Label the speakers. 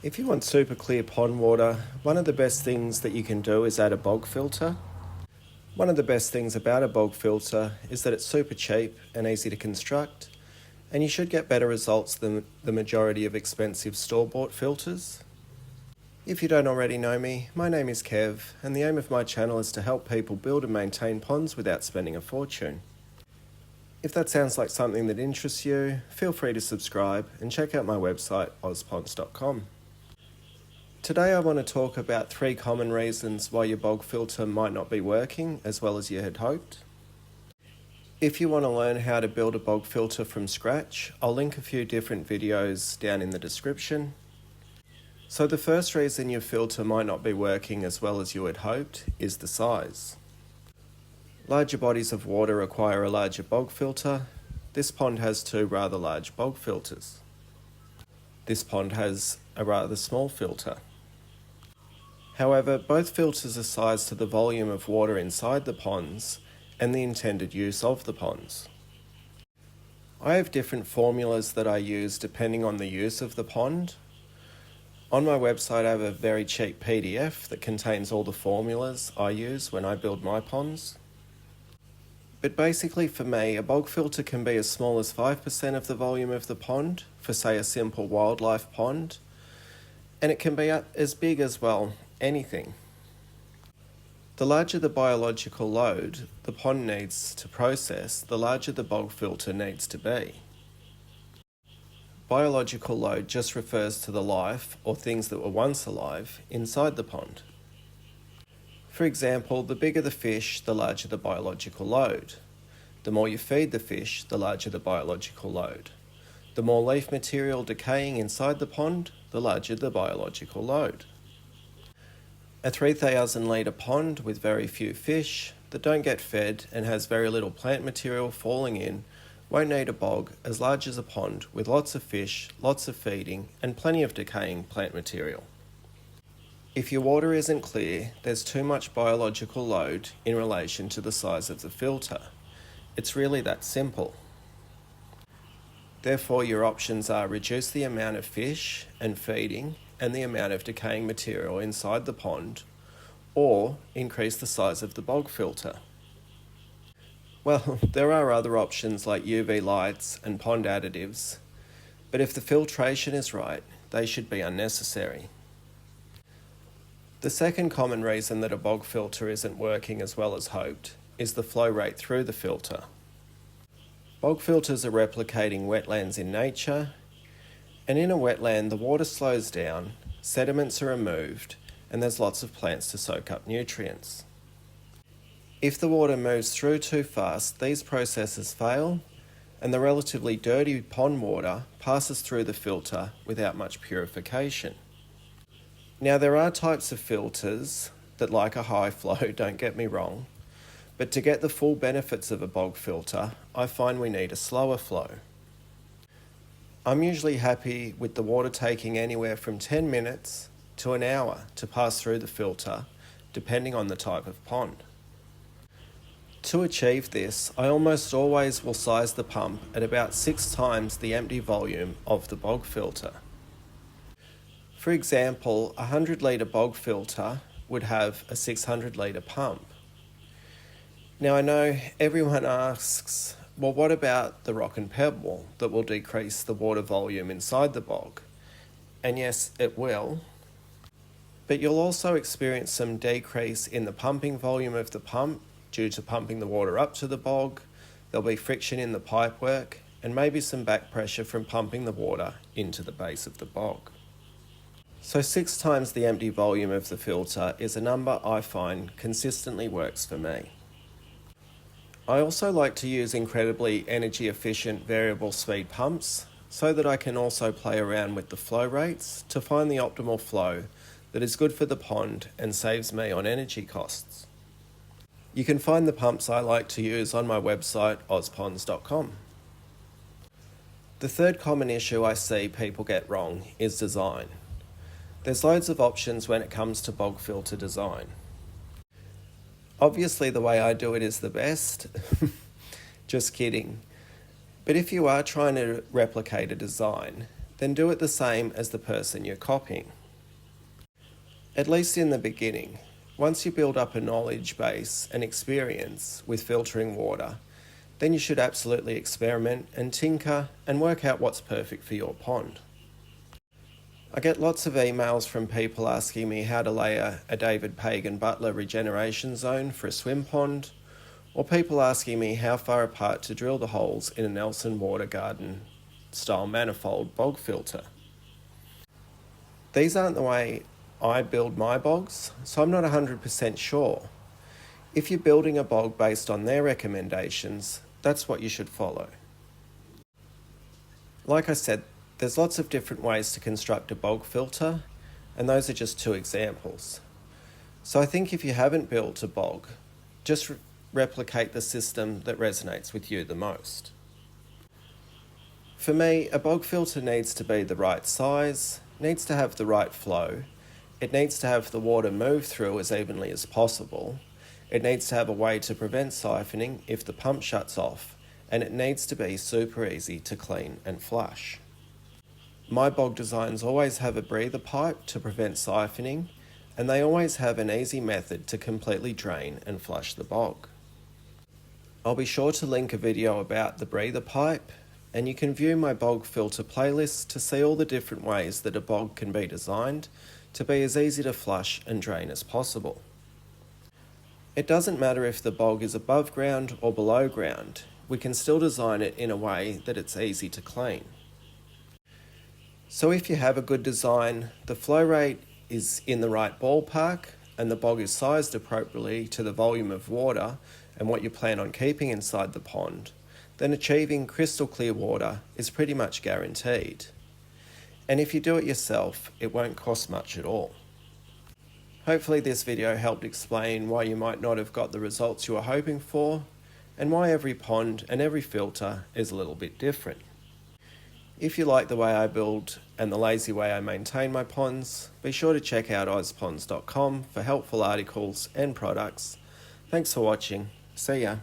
Speaker 1: If you want super clear pond water, one of the best things that you can do is add a bog filter. One of the best things about a bog filter is that it's super cheap and easy to construct, and you should get better results than the majority of expensive store-bought filters. If you don't already know me, my name is Kev, and the aim of my channel is to help people build and maintain ponds without spending a fortune. If that sounds like something that interests you, feel free to subscribe and check out my website, Ozponds.com. Today I want to talk about 3 common reasons why your bog filter might not be working as well as you had hoped. If you want to learn how to build a bog filter from scratch, I'll link a few different videos down in the description. So the first reason your filter might not be working as well as you had hoped is the size. Larger bodies of water require a larger bog filter. This pond has 2 rather large bog filters. This pond has a rather small filter. However, both filters are sized to the volume of water inside the ponds and the intended use of the ponds. I have different formulas that I use depending on the use of the pond. On my website I have a very cheap PDF that contains all the formulas I use when I build my ponds. But basically for me, a bog filter can be as small as 5% of the volume of the pond for say a simple wildlife pond, and it can be as big as, well, anything. The larger the biological load the pond needs to process, the larger the bog filter needs to be. Biological load just refers to the life, or things that were once alive, inside the pond. For example, the bigger the fish, the larger the biological load. The more you feed the fish, the larger the biological load. The more leaf material decaying inside the pond, the larger the biological load. A 3,000 litre pond with very few fish that don't get fed and has very little plant material falling in won't need a bog as large as a pond with lots of fish, lots of feeding and plenty of decaying plant material. If your water isn't clear, there's too much biological load in relation to the size of the filter. It's really that simple. Therefore, your options are reduce the amount of fish and feeding and the amount of decaying material inside the pond, or increase the size of the bog filter. Well, there are other options like UV lights and pond additives, but if the filtration is right, they should be unnecessary. The second common reason that a bog filter isn't working as well as hoped is the flow rate through the filter. Bog filters are replicating wetlands in nature, and in a wetland the water slows down, sediments are removed, and there's lots of plants to soak up nutrients. If the water moves through too fast, these processes fail, and the relatively dirty pond water passes through the filter without much purification. Now there are types of filters that like a high flow, don't get me wrong, but to get the full benefits of a bog filter, I find we need a slower flow. I'm usually happy with the water taking anywhere from 10 minutes to an hour to pass through the filter, depending on the type of pond. To achieve this, I almost always will size the pump at about 6 times the empty volume of the bog filter. For example, a 100 litre bog filter would have a 600 litre pump. Now I know everyone asks, well, what about the rock and pebble that will decrease the water volume inside the bog? And yes, it will. But you'll also experience some decrease in the pumping volume of the pump due to pumping the water up to the bog. There'll be friction in the pipework and maybe some back pressure from pumping the water into the base of the bog. So 6 times the empty volume of the filter is a number I find consistently works for me. I also like to use incredibly energy efficient variable speed pumps so that I can also play around with the flow rates to find the optimal flow that is good for the pond and saves me on energy costs. You can find the pumps I like to use on my website, Ozponds.com. The third common issue I see people get wrong is design. There's loads of options when it comes to bog filter design. Obviously the way I do it is the best. Just kidding. But if you are trying to replicate a design, then do it the same as the person you're copying. At least in the beginning, once you build up a knowledge base and experience with filtering water, then you should absolutely experiment and tinker and work out what's perfect for your pond. I get lots of emails from people asking me how to lay a David Pagan Butler regeneration zone for a swim pond, or people asking me how far apart to drill the holes in a Nelson water garden style manifold bog filter. These aren't the way I build my bogs, so I'm not 100% sure. If you're building a bog based on their recommendations, that's what you should follow. Like I said, there's lots of different ways to construct a bog filter, and those are just 2 examples. So I think if you haven't built a bog, just replicate the system that resonates with you the most. For me, a bog filter needs to be the right size, needs to have the right flow, it needs to have the water move through as evenly as possible, it needs to have a way to prevent siphoning if the pump shuts off, and it needs to be super easy to clean and flush. My bog designs always have a breather pipe to prevent siphoning, and they always have an easy method to completely drain and flush the bog. I'll be sure to link a video about the breather pipe, and you can view my bog filter playlist to see all the different ways that a bog can be designed to be as easy to flush and drain as possible. It doesn't matter if the bog is above ground or below ground, we can still design it in a way that it's easy to clean. So if you have a good design, the flow rate is in the right ballpark, and the bog is sized appropriately to the volume of water and what you plan on keeping inside the pond, then achieving crystal clear water is pretty much guaranteed. And if you do it yourself, it won't cost much at all. Hopefully this video helped explain why you might not have got the results you were hoping for, and why every pond and every filter is a little bit different. If you like the way I build and the lazy way I maintain my ponds, be sure to check out ozponds.com for helpful articles and products. Thanks for watching. See ya.